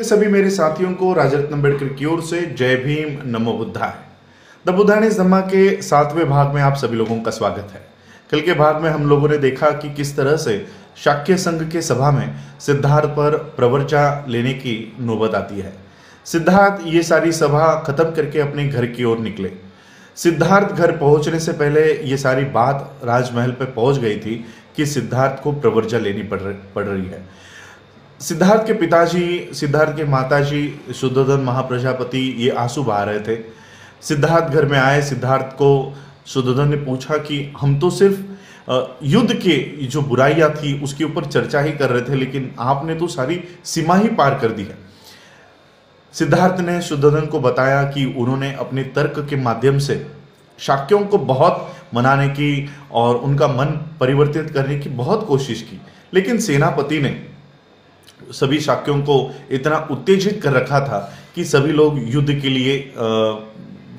सभी मेरे साथियों को राजा रत्न अम्बेडकर की ओर से जय भीम नमो बुद्धाय। द बुद्धाइज धम्मा के 7वें भाग में आप सभी लोगों का स्वागत है। कल के भाग में हम लोगों ने देखा कि किस तरह से शाक्य संघ के सभा में सिद्धार्थ पर प्रवर्चा लेने की नौबत आती है। सिद्धार्थ ये सारी सभा खत्म करके अपने घर की ओर निकले। सिद्धार्थ घर पहुंचने से पहले ये सारी बात राजमहल पे पहुंच गई थी कि सिद्धार्थ को प्रवर्जा लेनी पड़ रही है। सिद्धार्थ के पिताजी, सिद्धार्थ के माताजी शुद्धोधन महाप्रजापति ये आंसू बहा रहे थे। सिद्धार्थ घर में आए। सिद्धार्थ को शुद्धोधन ने पूछा कि हम तो सिर्फ युद्ध के जो बुराइयां थी उसके ऊपर चर्चा ही कर रहे थे, लेकिन आपने तो सारी सीमा ही पार कर दी है। सिद्धार्थ ने शुद्धोधन को बताया कि उन्होंने अपने तर्क के माध्यम से शाक्यों को बहुत मनाने की और उनका मन परिवर्तित करने की बहुत कोशिश की, लेकिन सेनापति ने सभी शाक्यों को इतना उत्तेजित कर रखा था कि सभी लोग युद्ध के लिए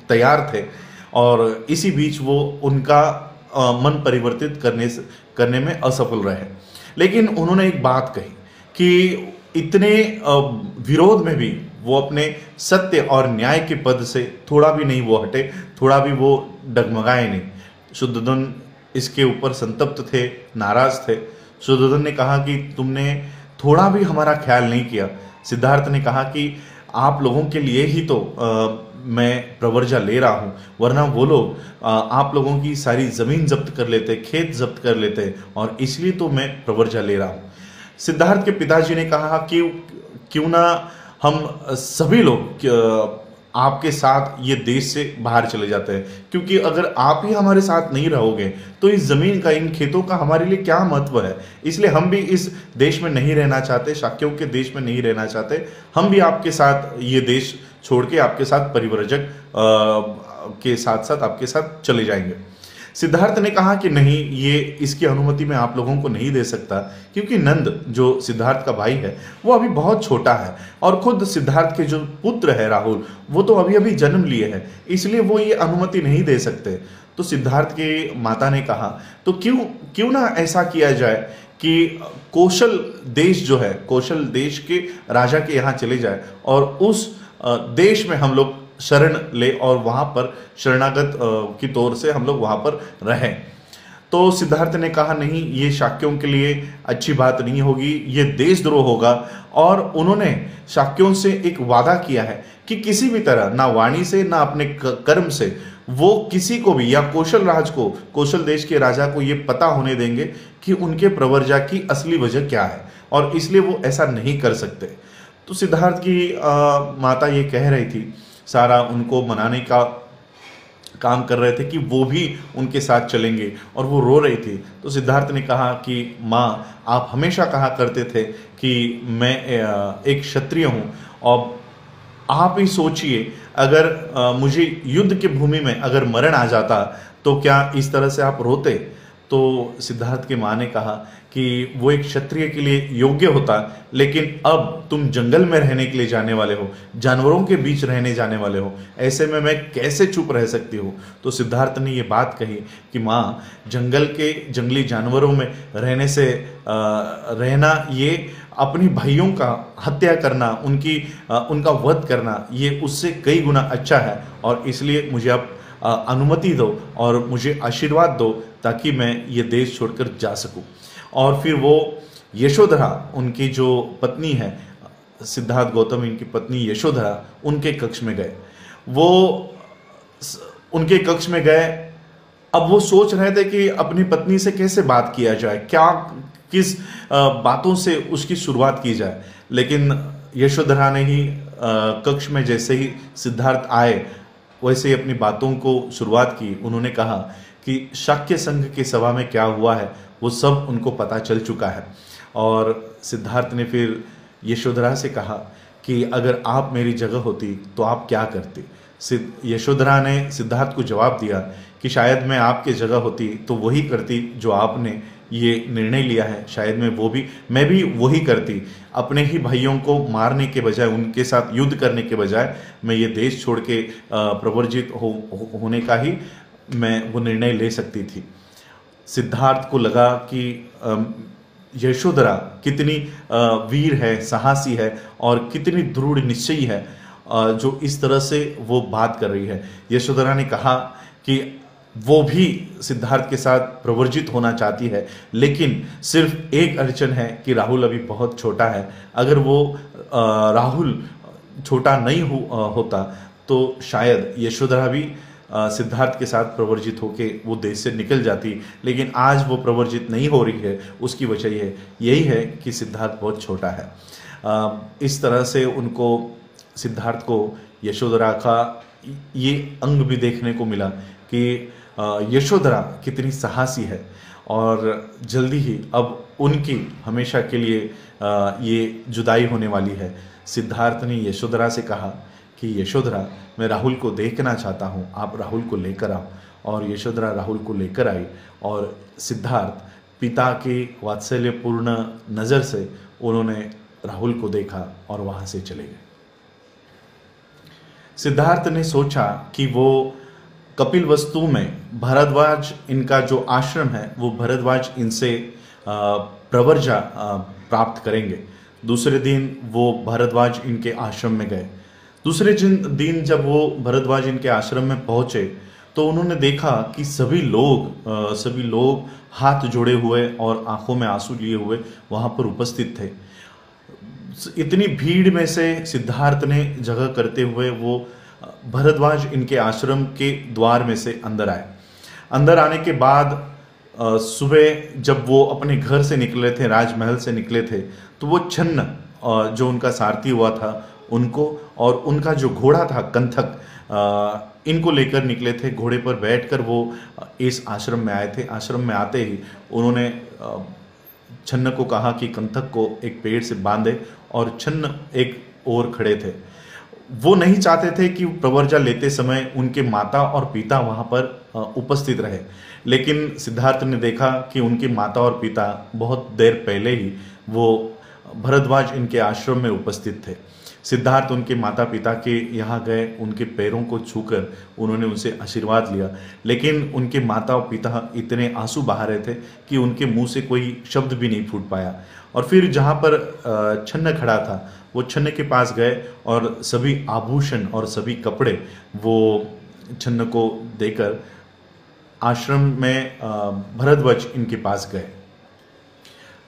तैयार थे और इसी बीच वो उनका मन परिवर्तित करने में असफल रहे। लेकिन उन्होंने एक बात कही कि इतने विरोध में भी वो अपने सत्य और न्याय के पद से थोड़ा भी नहीं वो हटे, थोड़ा भी वो डगमगाए नहीं। शुद्धोधन इसके ऊपर संतप्त थे, नाराज थे। शुद्धोधन ने कहा कि तुमने थोड़ा भी हमारा ख्याल नहीं किया। सिद्धार्थ ने कहा कि आप लोगों के लिए ही तो मैं प्रवर्जा ले रहा हूँ, वरना वो लोग आप लोगों की सारी ज़मीन जब्त कर लेते, खेत जब्त कर लेते, और इसलिए तो मैं प्रवर्जा ले रहा हूँ। सिद्धार्थ के पिताजी ने कहा कि क्यों ना हम सभी लोग आपके साथ ये देश से बाहर चले जाते हैं, क्योंकि अगर आप ही हमारे साथ नहीं रहोगे तो इस ज़मीन का, इन खेतों का हमारे लिए क्या महत्व है। इसलिए हम भी इस देश में नहीं रहना चाहते, शाक्यों के देश में नहीं रहना चाहते। हम भी आपके साथ ये देश छोड़ के आपके साथ परिव्रजक के साथ साथ आपके साथ चले जाएंगे। सिद्धार्थ ने कहा कि नहीं, ये इसकी अनुमति मैं आप लोगों को नहीं दे सकता, क्योंकि नंद जो सिद्धार्थ का भाई है वो अभी बहुत छोटा है और खुद सिद्धार्थ के जो पुत्र है राहुल, वो तो अभी अभी जन्म लिए हैं, इसलिए वो ये अनुमति नहीं दे सकते। तो सिद्धार्थ के माता ने कहा तो क्यों ना ऐसा किया जाए कि कौशल देश जो है, कौशल देश के राजा के यहाँ चले जाए और उस देश में हम लोग शरण ले और वहां पर शरणागत की तौर से हम लोग वहां पर रहें। तो सिद्धार्थ ने कहा नहीं, ये शाक्यों के लिए अच्छी बात नहीं होगी, ये देशद्रोह होगा। और उन्होंने शाक्यों से एक वादा किया है कि किसी भी तरह, ना वाणी से ना अपने कर्म से, वो किसी को भी या कौशल राज को, कौशल देश के राजा को ये पता होने देंगे कि उनके प्रवर्जा की असली वजह क्या है, और इसलिए वो ऐसा नहीं कर सकते। तो सिद्धार्थ की माता ये कह रही थी, सारा उनको मनाने का काम कर रहे थे कि वो भी उनके साथ चलेंगे, और वो रो रही थी। तो सिद्धार्थ ने कहा कि माँ, आप हमेशा कहा करते थे कि मैं एक क्षत्रिय हूँ, और आप ही सोचिए अगर मुझे युद्ध की भूमि में अगर मरण आ जाता तो क्या इस तरह से आप रोते। तो सिद्धार्थ की माँ ने कहा कि वो एक क्षत्रिय के लिए योग्य होता, लेकिन अब तुम जंगल में रहने के लिए जाने वाले हो, जानवरों के बीच रहने जाने वाले हो, ऐसे में मैं कैसे चुप रह सकती हूँ। तो सिद्धार्थ ने ये बात कही कि माँ, जंगल के जंगली जानवरों में रहने से रहना, ये अपनी भाइयों का हत्या करना, उनका वध करना, ये उससे कई गुना अच्छा है, और इसलिए मुझे अब अनुमति दो और मुझे आशीर्वाद दो ताकि मैं ये देश छोड़कर जा सकूं। और फिर वो यशोधरा, उनकी जो पत्नी है, सिद्धार्थ गौतम इनकी पत्नी यशोधरा, उनके कक्ष में गए। वो उनके कक्ष में गए। अब वो सोच रहे थे कि अपनी पत्नी से कैसे बात किया जाए, किस बातों से उसकी शुरुआत की जाए। लेकिन यशोधरा ने ही कक्ष में जैसे ही सिद्धार्थ आए वैसे ही अपनी बातों को शुरुआत की। उन्होंने कहा कि शाक्य संघ की सभा में क्या हुआ है वो सब उनको पता चल चुका है। और सिद्धार्थ ने फिर यशोधरा से कहा कि अगर आप मेरी जगह होती तो आप क्या करती। यशोधरा ने सिद्धार्थ को जवाब दिया कि शायद मैं आपके जगह होती तो वही करती जो आपने ये निर्णय लिया है, शायद मैं भी वही करती। अपने ही भाइयों को मारने के बजाय, उनके साथ युद्ध करने के बजाय मैं ये देश छोड़ के प्रवर्जित होने का ही मैं वो निर्णय ले सकती थी। सिद्धार्थ को लगा कि यशोधरा कितनी वीर है, साहसी है और कितनी दृढ़ निश्चयी है, जो इस तरह से वो बात कर रही है। यशोधरा ने कहा कि वो भी सिद्धार्थ के साथ प्रवर्जित होना चाहती है, लेकिन सिर्फ एक अड़चन है कि राहुल अभी बहुत छोटा है। अगर वो राहुल छोटा नहीं होता तो शायद यशोधरा भी सिद्धार्थ के साथ प्रवर्जित होके वो देश से निकल जाती, लेकिन आज वो प्रवर्जित नहीं हो रही है। उसकी वजह यही है कि सिद्धार्थ बहुत छोटा है। इस तरह से उनको, सिद्धार्थ को यशोधरा का ये अंग भी देखने को मिला कि यशोधरा कितनी साहसी है और जल्दी ही अब उनकी हमेशा के लिए ये जुदाई होने वाली है। सिद्धार्थ ने यशोधरा से कहा कि यशोधरा, मैं राहुल को देखना चाहता हूँ, आप राहुल को लेकर आओ। और यशोधरा राहुल को लेकर आई और सिद्धार्थ पिता की वात्सल्यपूर्ण नज़र से उन्होंने राहुल को देखा और वहाँ से चले गए। सिद्धार्थ ने सोचा कि वो कपिलवस्तु में भरद्वाज, इनका जो आश्रम है वो भरद्वाज इनसे प्रवर्जा प्राप्त करेंगे। दूसरे दिन वो भरद्वाज इनके आश्रम में गए। दूसरे दिन जब वो भरद्वाज इनके आश्रम में पहुंचे तो उन्होंने देखा कि सभी लोग हाथ जोड़े हुए और आंखों में आंसू लिए हुए वहां पर उपस्थित थे। इतनी भीड़ में से सिद्धार्थ ने जगह करते हुए वो भरद्वाज इनके आश्रम के द्वार में से अंदर आए। अंदर आने के बाद सुबह जब वो अपने घर से निकले थे, राजमहल से निकले थे, तो वो छन्न जो उनका सारथी हुआ था उनको और उनका जो घोड़ा था कंथक, इनको लेकर निकले थे। घोड़े पर बैठकर वो इस आश्रम में आए थे। आश्रम में आते ही उन्होंने छन्न को कहा कि कंथक को एक पेड़ से बांधे और छन्न एक ओर खड़े थे। वो नहीं चाहते थे कि प्रवर्जा लेते समय उनके माता और पिता वहां पर उपस्थित रहे, लेकिन सिद्धार्थ ने देखा कि उनके माता और पिता बहुत देर पहले ही वो भरद्वाज इनके आश्रम में उपस्थित थे। सिद्धार्थ उनके माता पिता के यहाँ गए, उनके पैरों को छूकर उन्होंने उनसे आशीर्वाद लिया, लेकिन उनके माता और पिता इतने आंसू बहा रहे थे कि उनके मुंह से कोई शब्द भी नहीं फूट पाया। और फिर जहाँ पर छन्न खड़ा था वो छन्न के पास गए और सभी आभूषण और सभी कपड़े वो छन्न को देकर आश्रम में भरद्वाज इनके पास गए।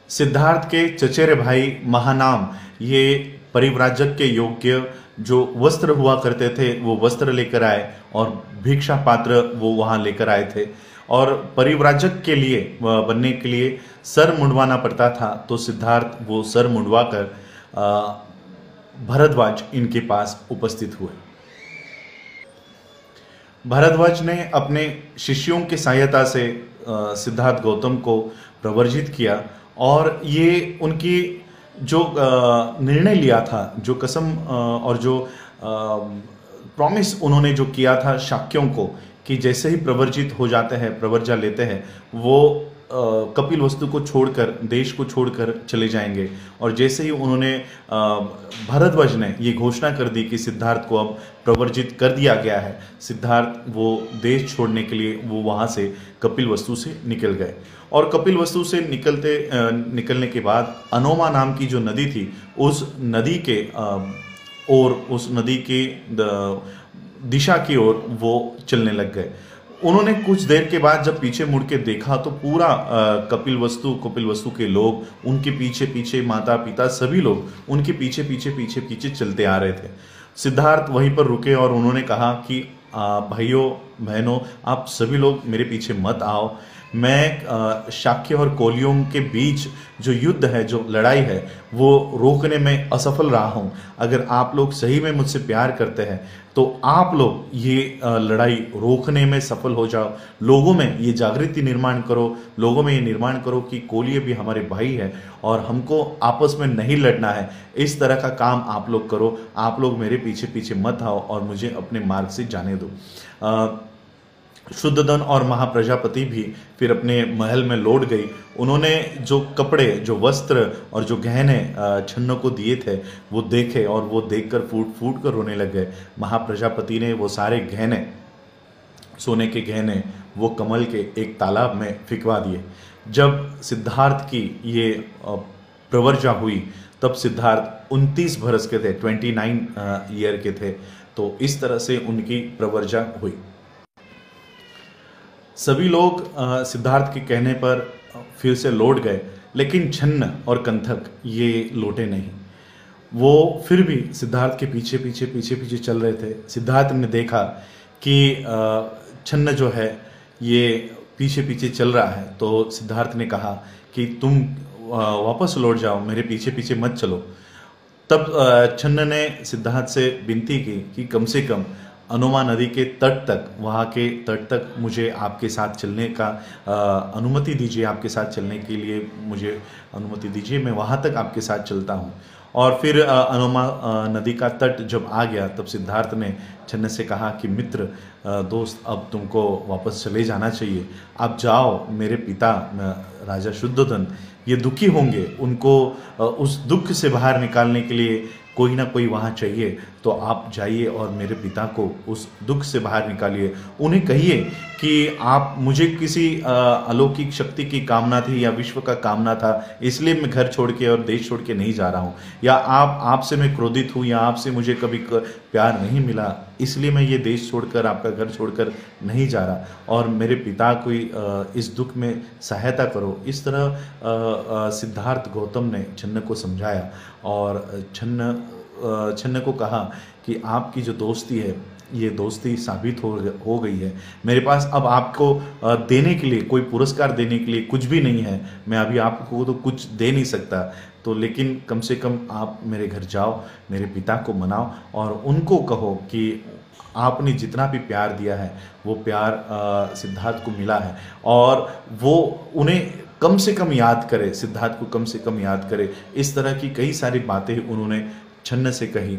सिद्धार्थ के चचेरे भाई महानाम ये परिव्राजक के योग्य जो वस्त्र हुआ करते थे वो वस्त्र लेकर आए और भिक्षा पात्र वो वहां लेकर आए थे। और परिव्राजक के लिए बनने के लिए सर मुंडवाना पड़ता था, तो सिद्धार्थ वो सर मुंडवा कर भरद्वाज इनके पास उपस्थित हुए। भरद्वाज ने अपने शिष्यों की सहायता से सिद्धार्थ गौतम को प्रवर्जित किया और ये उनकी जो निर्णय लिया था, जो कसम और जो प्रॉमिस उन्होंने जो किया था शाक्यों को कि जैसे ही प्रवर्जित हो जाते हैं, प्रवर्जा लेते हैं, वो कपिलवस्तु को छोड़कर, देश को छोड़कर चले जाएंगे। और जैसे ही उन्होंने भरद्वाज ने ये घोषणा कर दी कि सिद्धार्थ को अब प्रवर्जित कर दिया गया है, सिद्धार्थ वो देश छोड़ने के लिए वो वहाँ से कपिलवस्तु से निकल गए। और कपिलवस्तु से निकलने के बाद अनोमा नाम की जो नदी थी, उस नदी के और उस नदी के दिशा की ओर वो चलने लग गए। उन्होंने कुछ देर के बाद जब पीछे मुड़ के देखा तो पूरा कपिलवस्तु के लोग उनके पीछे पीछे, माता पिता सभी लोग उनके पीछे पीछे पीछे पीछे चलते आ रहे थे। सिद्धार्थ वहीं पर रुके और उन्होंने कहा कि भाइयों बहनों, आप सभी लोग मेरे पीछे मत आओ। मैं शाक्य और कोलियों के बीच जो युद्ध है, जो लड़ाई है, वो रोकने में असफल रहा हूँ। अगर आप लोग सही में मुझसे प्यार करते हैं तो आप लोग ये लड़ाई रोकने में सफल हो जाओ। लोगों में ये जागृति निर्माण करो, लोगों में ये निर्माण करो कि कोलिये भी हमारे भाई है और हमको आपस में नहीं लड़ना है। इस तरह का काम आप लोग करो। आप लोग मेरे पीछे पीछे मत आओ और मुझे अपने मार्ग से जाने दो। शुद्धोधन और महाप्रजापति भी फिर अपने महल में लौट गई। उन्होंने जो कपड़े, जो वस्त्र और जो गहने छन्न को दिए थे वो देखे और वो देखकर फूट फूट कर रोने लग गए। महाप्रजापति ने वो सारे गहने, सोने के गहने, वो कमल के एक तालाब में फिकवा दिए। जब सिद्धार्थ की ये प्रवर्जा हुई तब सिद्धार्थ 29 बरस के थे, 29 ईयर के थे। तो इस तरह से उनकी प्रवर्जा हुई। सभी लोग सिद्धार्थ के कहने पर फिर से लौट गए, लेकिन छन्न और कंथक ये लौटे नहीं। वो फिर भी सिद्धार्थ के पीछे पीछे पीछे पीछे चल रहे थे। सिद्धार्थ ने देखा कि छन्न जो है ये पीछे पीछे चल रहा है, तो सिद्धार्थ ने कहा कि तुम वापस लौट जाओ, मेरे पीछे पीछे मत चलो। तब छन्न ने सिद्धार्थ से विनती की कि कम से कम अनुमा नदी के तट तक, वहाँ के तट तक मुझे आपके साथ चलने का अनुमति दीजिए, आपके साथ चलने के लिए मुझे अनुमति दीजिए, मैं वहाँ तक आपके साथ चलता हूँ। और फिर अनुमा नदी का तट जब आ गया तब सिद्धार्थ ने छन्न से कहा कि मित्र, दोस्त, अब तुमको वापस चले जाना चाहिए, आप जाओ। मेरे पिता राजा शुद्धोधन ये दुखी होंगे, उनको उस दुख से बाहर निकालने के लिए कोई ना कोई वहाँ चाहिए, तो आप जाइए और मेरे पिता को उस दुख से बाहर निकालिए। उन्हें कहिए कि आप, मुझे किसी अलौकिक शक्ति की कामना थी या विश्व का कामना था, इसलिए मैं घर छोड़ के और देश छोड़ के नहीं जा रहा हूँ, या आपसे मैं क्रोधित हूँ, या आपसे मुझे कभी प्यार नहीं मिला, इसलिए मैं ये देश छोड़कर, आपका घर छोड़कर नहीं जा रहा, और मेरे पिता को इस दुख में सहायता करो। इस तरह सिद्धार्थ गौतम ने छन्न को समझाया और छन्न को कहा कि आपकी जो दोस्ती है ये दोस्ती साबित हो गई है। मेरे पास अब आपको देने के लिए, कोई पुरस्कार देने के लिए कुछ भी नहीं है, मैं अभी आपको तो कुछ दे नहीं सकता, तो लेकिन कम से कम आप मेरे घर जाओ, मेरे पिता को मनाओ और उनको कहो कि आपने जितना भी प्यार दिया है वो प्यार सिद्धार्थ को मिला है, और वो उन्हें कम से कम याद करे, सिद्धार्थ को कम से कम याद करे। इस तरह की कई सारी बातें उन्होंने छन्न से कही।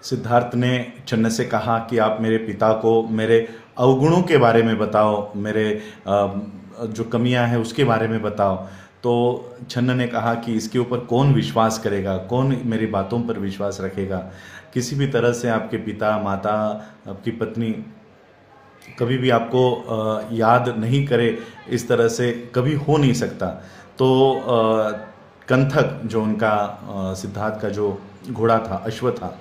सिद्धार्थ ने छन्न से कहा कि आप मेरे पिता को मेरे अवगुणों के बारे में बताओ, मेरे जो कमियां हैं उसके बारे में बताओ। तो छन्न ने कहा कि इसके ऊपर कौन विश्वास करेगा, कौन मेरी बातों पर विश्वास रखेगा। किसी भी तरह से आपके पिता, माता, आपकी पत्नी कभी भी आपको याद नहीं करे, इस तरह से कभी हो नहीं सकता। तो कंथक, जो उनका सिद्धार्थ का जो घोड़ा था, अश्व था,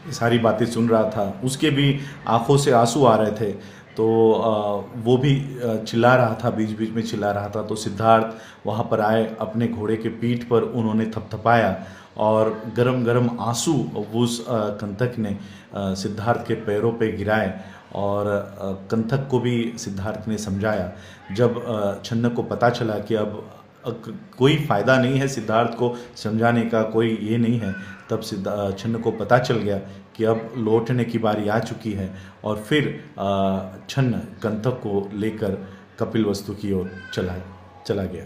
ये सारी बातें सुन रहा था, उसके भी आंखों से आंसू आ रहे थे। तो वो भी चिल्ला रहा था, बीच बीच में चिल्ला रहा था। तो सिद्धार्थ वहाँ पर आए, अपने घोड़े के पीठ पर उन्होंने थपथपाया और गरम गरम आंसू उस कंथक ने सिद्धार्थ के पैरों पे गिराए, और कंथक को भी सिद्धार्थ ने समझाया। जब छन्न को पता चला कि अब कोई फ़ायदा नहीं है सिद्धार्थ को समझाने का, कोई ये नहीं है, तब छन्न को पता चल गया कि अब लौटने की बारी आ चुकी है। और फिर छन्न कंथक को लेकर कपिलवस्तु की ओर चला गया।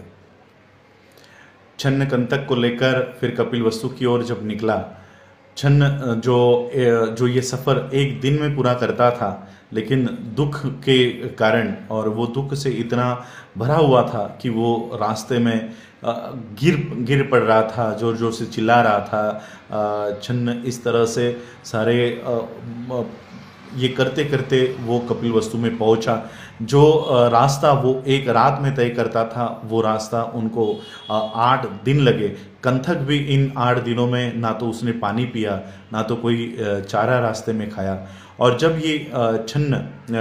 छन्न कंथक को लेकर फिर कपिलवस्तु की ओर जब निकला, छन्न जो ये सफ़र एक दिन में पूरा करता था, लेकिन दुख के कारण, और वो दुख से इतना भरा हुआ था कि वो रास्ते में गिर पड़ रहा था, जोर जोर से चिल्ला रहा था। छन्न इस तरह से सारे ये करते करते वो कपिलवस्तु में पहुंचा। जो रास्ता वो एक रात में तय करता था, वो रास्ता उनको 8 दिन लगे। कंथक भी इन 8 दिनों में ना तो उसने पानी पिया, ना तो कोई चारा रास्ते में खाया। और जब ये छन्न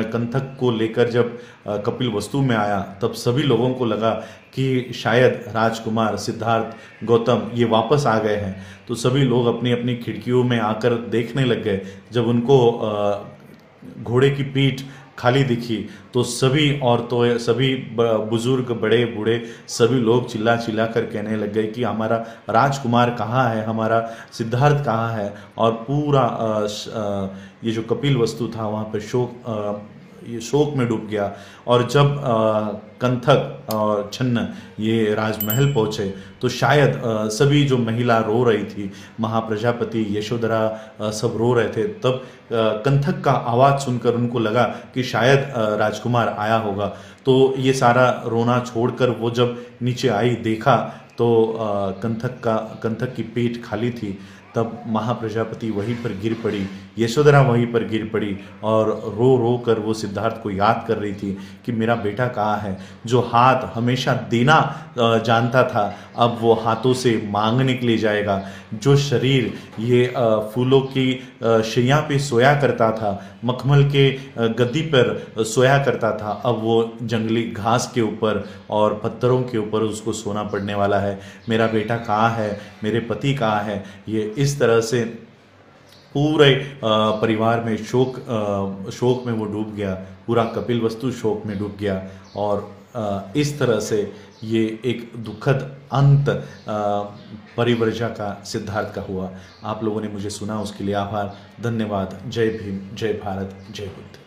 कंथक को लेकर जब कपिलवस्तु में आया, तब सभी लोगों को लगा कि शायद राजकुमार सिद्धार्थ गौतम ये वापस आ गए हैं। तो सभी लोग अपनी अपनी खिड़कियों में आकर देखने लग गए। जब उनको घोड़े की पीठ खाली दिखी तो सभी औरतों, सभी बुजुर्ग, बड़े बूढ़े, सभी लोग चिल्ला चिल्ला कर कहने लग गए कि हमारा राजकुमार कहाँ है, हमारा सिद्धार्थ कहाँ है। और पूरा ये जो कपिलवस्तु था वहाँ पर ये शोक में डूब गया। और जब कंथक और छन्न ये राजमहल पहुँचे तो शायद सभी जो महिला रो रही थी, महाप्रजापति, यशोधरा, सब रो रहे थे। तब कंथक का आवाज़ सुनकर उनको लगा कि शायद राजकुमार आया होगा। तो ये सारा रोना छोड़कर वो जब नीचे आई, देखा तो कंथक की पेट खाली थी। तब महाप्रजापति वहीं पर गिर पड़ी, यशोधरा वहीं पर गिर पड़ी और रो रो कर वो सिद्धार्थ को याद कर रही थी कि मेरा बेटा कहाँ है। जो हाथ हमेशा देना जानता था, अब वो हाथों से मांगने के लिए जाएगा। जो शरीर ये फूलों की शैया पे सोया करता था, मखमल के गद्दी पर सोया करता था, अब वो जंगली घास के ऊपर और पत्थरों के ऊपर उसको सोना पड़ने वाला है। मेरा बेटा कहाँ है, मेरे पति कहाँ है। ये इस तरह से पूरे परिवार में शोक में वो डूब गया, पूरा कपिलवस्तु शोक में डूब गया। और इस तरह से ये एक दुखद अंत परिव्रजा का सिद्धार्थ का हुआ। आप लोगों ने मुझे सुना, उसके लिए आभार, धन्यवाद। जय भीम, जय भारत, जय बुद्ध।